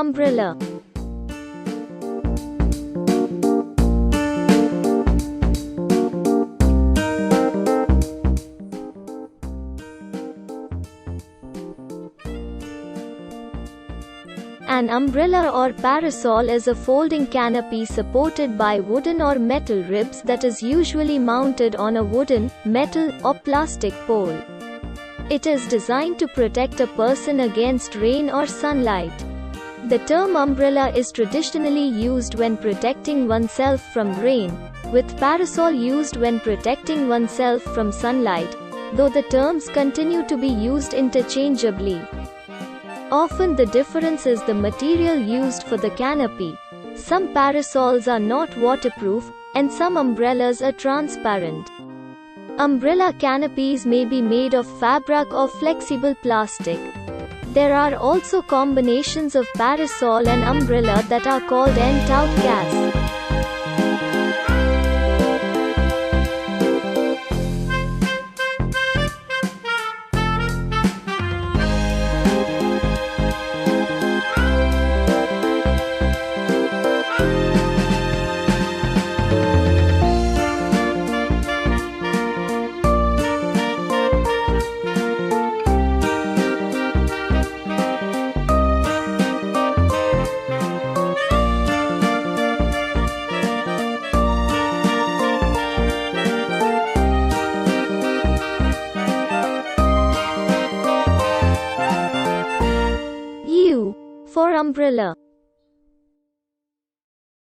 umbrella. An umbrella or parasol is a folding canopy supported by wooden or metal ribs that is usually mounted on a wooden, metal, or plastic pole. It is designed to protect a person against rain or sunlight. The term umbrella is traditionally used when protecting oneself from rain, with parasol used when protecting oneself from sunlight, though the terms continue to be used interchangeably. Often the difference is the material used for the canopy. Some parasols are not waterproof, and some umbrellas are transparent. Umbrella canopies may be made of fabric or flexible plastic. There are also combinations of parasol and umbrella that are called en-tout cas. U for umbrella.